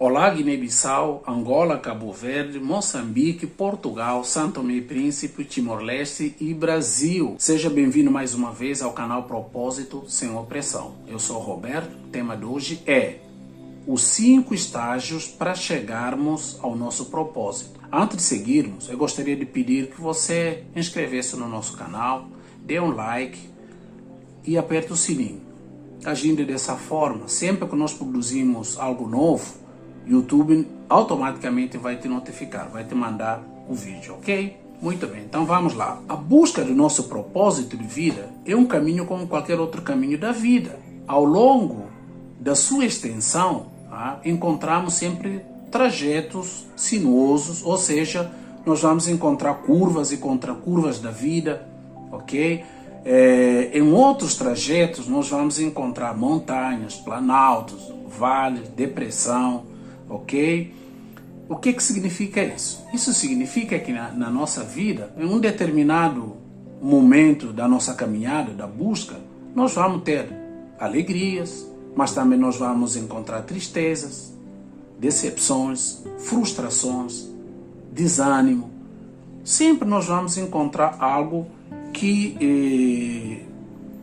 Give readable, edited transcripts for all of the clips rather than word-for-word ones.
Olá, Guiné-Bissau, Angola, Cabo Verde, Moçambique, Portugal, São Tomé e Príncipe, Timor-Leste e Brasil. Seja bem-vindo mais uma vez ao canal Propósito Sem Opressão. Eu sou o Roberto, o tema de hoje é os 5 estágios para chegarmos ao nosso propósito. Antes de seguirmos, eu gostaria de pedir que você inscrevesse no nosso canal, dê um like e aperte o sininho. Agindo dessa forma, sempre que nós produzimos algo novo, YouTube automaticamente vai te notificar, vai te mandar o vídeo, ok? Muito bem, então vamos lá. A busca do nosso propósito de vida é um caminho como qualquer outro caminho da vida. Ao longo da sua extensão, encontramos sempre trajetos sinuosos, ou seja, nós vamos encontrar curvas e contracurvas da vida, ok? Em outros trajetos nós vamos encontrar montanhas, planaltos, vales, depressão, ok? O que significa isso? Isso significa que na nossa vida, em um determinado momento da nossa caminhada, da busca, nós vamos ter alegrias, mas também nós vamos encontrar tristezas, decepções, frustrações, desânimo. Sempre nós vamos encontrar algo que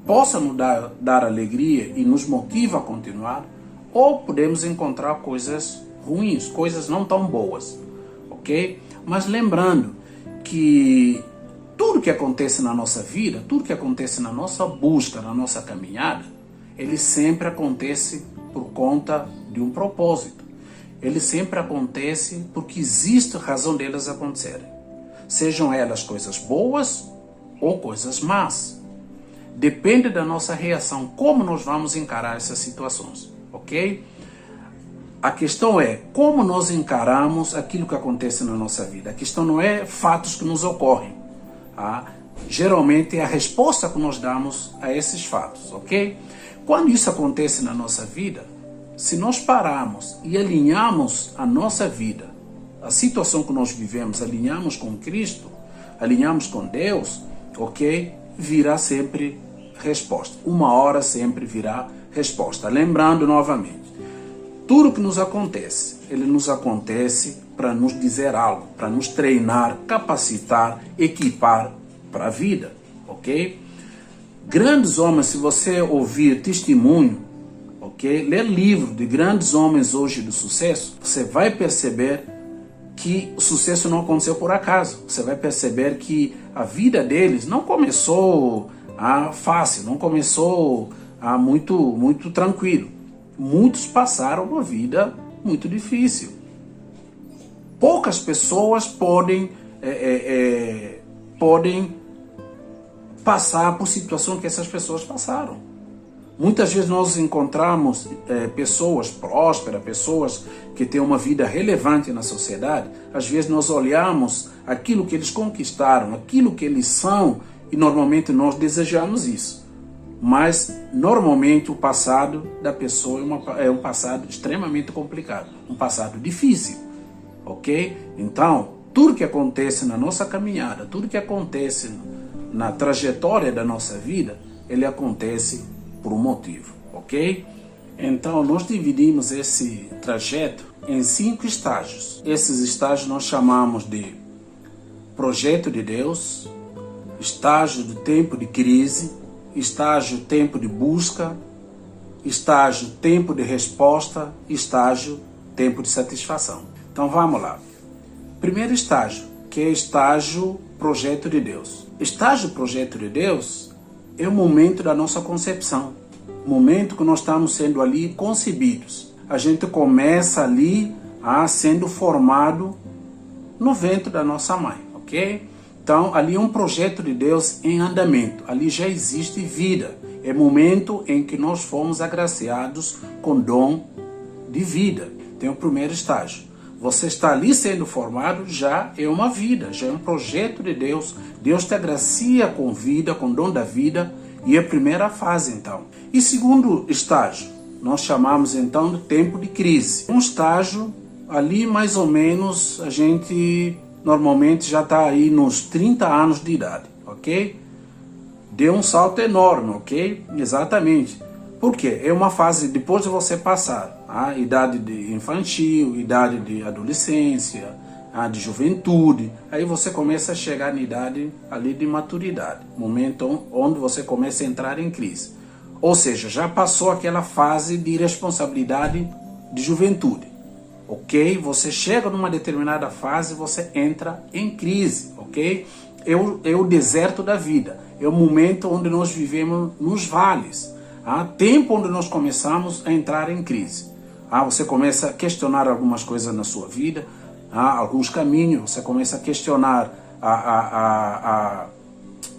possa nos dar alegria e nos motiva a continuar, ou podemos encontrar coisas ruins, coisas não tão boas, ok? Mas lembrando que tudo que acontece na nossa vida, tudo que acontece na nossa busca, na nossa caminhada, ele sempre acontece por conta de um propósito. Ele sempre acontece porque existe razão delas acontecerem. Sejam elas coisas boas ou coisas más. Depende da nossa reação, como nós vamos encarar essas situações, ok? A questão é como nós encaramos aquilo que acontece na nossa vida. A questão não é fatos que nos ocorrem. Geralmente é a resposta que nós damos a esses fatos, ok? Quando isso acontece na nossa vida, se nós pararmos e alinharmos a nossa vida, a situação que nós vivemos, alinhamos com Cristo, alinhamos com Deus, ok? Virá sempre resposta. Uma hora sempre virá resposta. Lembrando novamente, tudo que nos acontece, ele nos acontece para nos dizer algo, para nos treinar, capacitar, equipar para a vida, ok? Grandes homens, se você ouvir testemunho, ok? Ler livro de grandes homens hoje do sucesso, você vai perceber que o sucesso não aconteceu por acaso. Você vai perceber que a vida deles não começou fácil, não começou muito tranquilo. Muitos passaram uma vida muito difícil. Poucas pessoas podem passar por situação que essas pessoas passaram. Muitas vezes nós encontramos pessoas prósperas, pessoas que têm uma vida relevante na sociedade. Às vezes nós olhamos aquilo que eles conquistaram, aquilo que eles são, e normalmente nós desejamos isso. Mas normalmente o passado da pessoa é um passado extremamente complicado, um passado difícil, ok? Então, tudo que acontece na nossa caminhada, tudo que acontece na trajetória da nossa vida, ele acontece por um motivo, ok? Então, nós dividimos esse trajeto em 5 estágios. Esses estágios nós chamamos de projeto de Deus, estágio do tempo de crise, estágio tempo de busca, estágio tempo de resposta, estágio tempo de satisfação. Então vamos lá. Primeiro estágio, que é estágio projeto de Deus. Estágio projeto de Deus é o momento da nossa concepção, momento que nós estamos sendo ali concebidos. A gente começa ali sendo formado no ventre da nossa mãe, ok? Então, ali é um projeto de Deus em andamento. Ali já existe vida. É o momento em que nós fomos agraciados com dom de vida. Tem o primeiro estágio. Você está ali sendo formado, já é uma vida, já é um projeto de Deus. Deus te agracia com vida, com dom da vida, e é a primeira fase, então. E segundo estágio, nós chamamos então de tempo de crise. Um estágio, ali mais ou menos, a gente normalmente já está aí nos 30 anos de idade, ok? Deu um salto enorme, ok? Exatamente. Por quê? É uma fase, depois de você passar a idade de infantil, idade de adolescência, de juventude. Aí você começa a chegar na idade ali de maturidade, momento onde você começa a entrar em crise. Ou seja, já passou aquela fase de responsabilidade de juventude, ok? Você chega numa determinada fase, você entra em crise, ok? É o deserto da vida, é o momento onde nós vivemos nos vales, tempo onde nós começamos a entrar em crise. Você começa a questionar algumas coisas na sua vida, alguns caminhos, você começa a questionar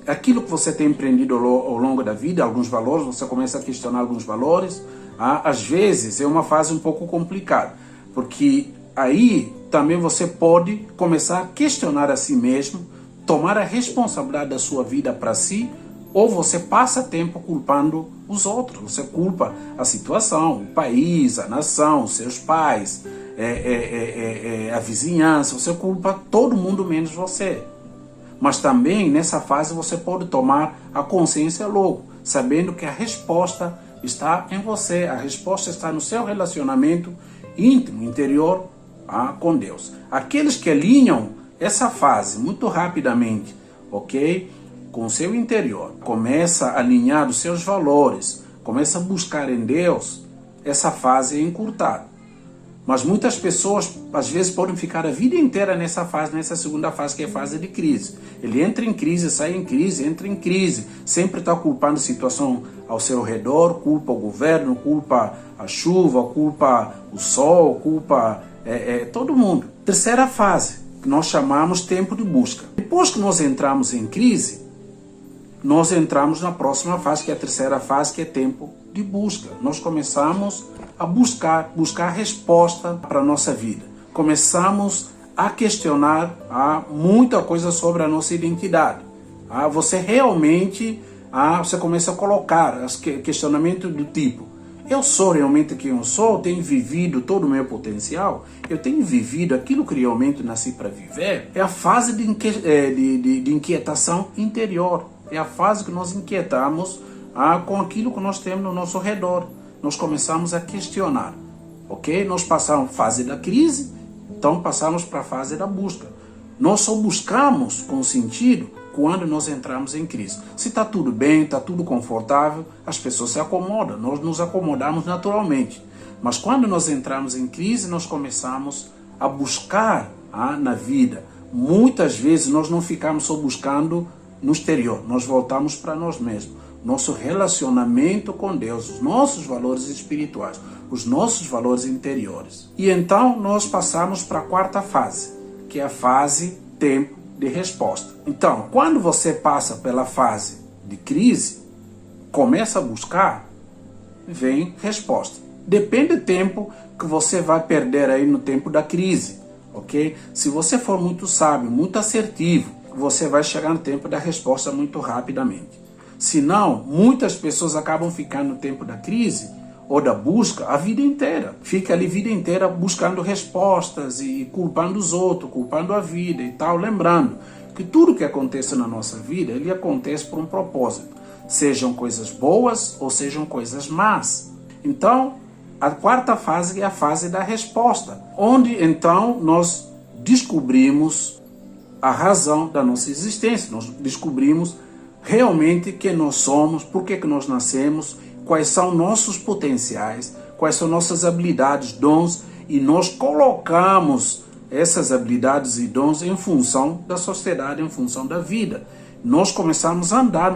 aquilo que você tem aprendido ao longo da vida, alguns valores, você começa a questionar alguns valores. Às vezes é uma fase um pouco complicada, porque aí também você pode começar a questionar a si mesmo, tomar a responsabilidade da sua vida para si, ou você passa tempo culpando os outros. Você culpa a situação, o país, a nação, seus pais, a vizinhança, você culpa todo mundo menos você. Mas também nessa fase você pode tomar a consciência logo, sabendo que a resposta está em você, a resposta está no seu relacionamento íntimo, interior com Deus. Aqueles que alinham essa fase muito rapidamente, ok? Com o seu interior, começa a alinhar os seus valores, começa a buscar em Deus, essa fase é encurtada. Mas muitas pessoas, às vezes, podem ficar a vida inteira nessa fase, nessa segunda fase, que é a fase de crise. Ele entra em crise, sai em crise, entra em crise. Sempre está culpando a situação ao seu redor, culpa o governo, culpa a chuva, culpa o sol, culpa todo mundo. Terceira fase, que nós chamamos tempo de busca. Depois que nós entramos em crise, nós entramos na próxima fase, que é a terceira fase, que é tempo de busca. Nós começamos a buscar resposta para a nossa vida. Começamos a questionar muita coisa sobre a nossa identidade. Você realmente, você começa a colocar questionamento do tipo: eu sou realmente quem eu sou? Tenho vivido todo o meu potencial? Eu tenho vivido aquilo que realmente nasci para viver? É a fase de inquietação interior. É a fase que nós inquietamos com aquilo que nós temos no nosso redor. Nós começamos a questionar, ok? Nós passamos a fase da crise, então passamos para a fase da busca. Nós só buscamos com sentido quando nós entramos em crise. Se está tudo bem, está tudo confortável, as pessoas se acomodam, nós nos acomodamos naturalmente. Mas quando nós entramos em crise, nós começamos a buscar na vida. Muitas vezes nós não ficamos só buscando no exterior, nós voltamos para nós mesmos. Nosso relacionamento com Deus, os nossos valores espirituais, os nossos valores interiores. E então nós passamos para a quarta fase, que é a fase tempo de resposta. Então, quando você passa pela fase de crise, começa a buscar, vem resposta. Depende do tempo que você vai perder aí no tempo da crise, ok? Se você for muito sábio, muito assertivo, você vai chegar no tempo da resposta muito rapidamente. Senão, muitas pessoas acabam ficando no tempo da crise ou da busca a vida inteira. Fica ali a vida inteira buscando respostas e culpando os outros, culpando a vida e tal. Lembrando que tudo que acontece na nossa vida, ele acontece por um propósito. Sejam coisas boas ou sejam coisas más. Então, a quarta fase é a fase da resposta, onde então nós descobrimos a razão da nossa existência. Nós descobrimos realmente quem nós somos, por que nós nascemos, quais são nossos potenciais, quais são nossas habilidades, dons, e nós colocamos essas habilidades e dons em função da sociedade, em função da vida. Nós começamos a andar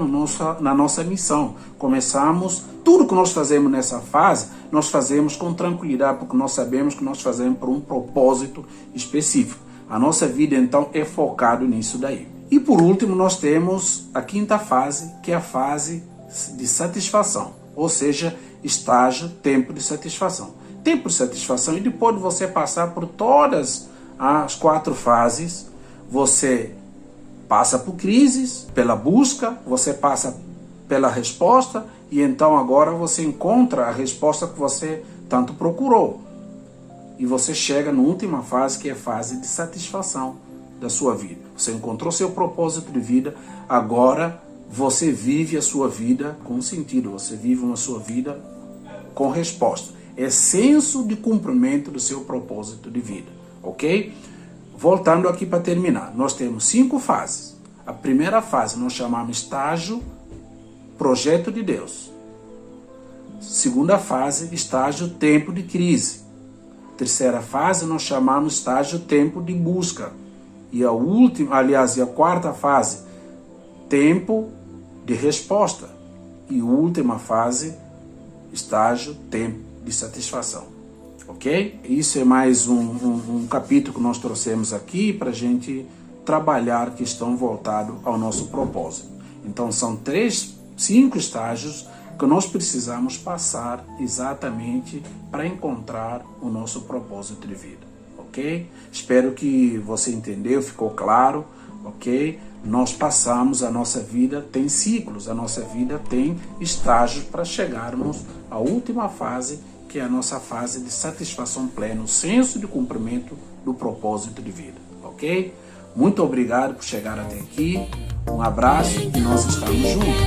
na nossa missão, tudo que nós fazemos nessa fase, nós fazemos com tranquilidade, porque nós sabemos que nós fazemos por um propósito específico. A nossa vida, então, é focada nisso daí. E, por último, nós temos a quinta fase, que é a fase de satisfação. Ou seja, estágio, tempo de satisfação. Tempo de satisfação, e depois de você passar por todas as quatro fases, você passa por crises, pela busca, você passa pela resposta, e então agora você encontra a resposta que você tanto procurou. E você chega na última fase, que é a fase de satisfação da sua vida. Você encontrou seu propósito de vida, agora você vive a sua vida com sentido, você vive uma sua vida com resposta. é senso de cumprimento do seu propósito de vida, ok? Voltando aqui para terminar, nós temos 5 fases. A primeira fase nós chamamos estágio projeto de Deus. Segunda fase, estágio tempo de crise. Terceira fase nós chamamos estágio tempo de busca. E a última, aliás, a quarta fase, tempo de resposta. E última fase, estágio tempo de satisfação. Ok? Isso é mais um capítulo que nós trouxemos aqui para a gente trabalhar a questão voltada ao nosso propósito. Então são 5 estágios que nós precisamos passar exatamente para encontrar o nosso propósito de vida, ok? Espero que você entendeu, ficou claro, ok? Nós passamos, a nossa vida tem ciclos, a nossa vida tem estágios para chegarmos à última fase, que é a nossa fase de satisfação plena, o senso de cumprimento do propósito de vida, ok? Muito obrigado por chegar até aqui, um abraço e nós estamos juntos.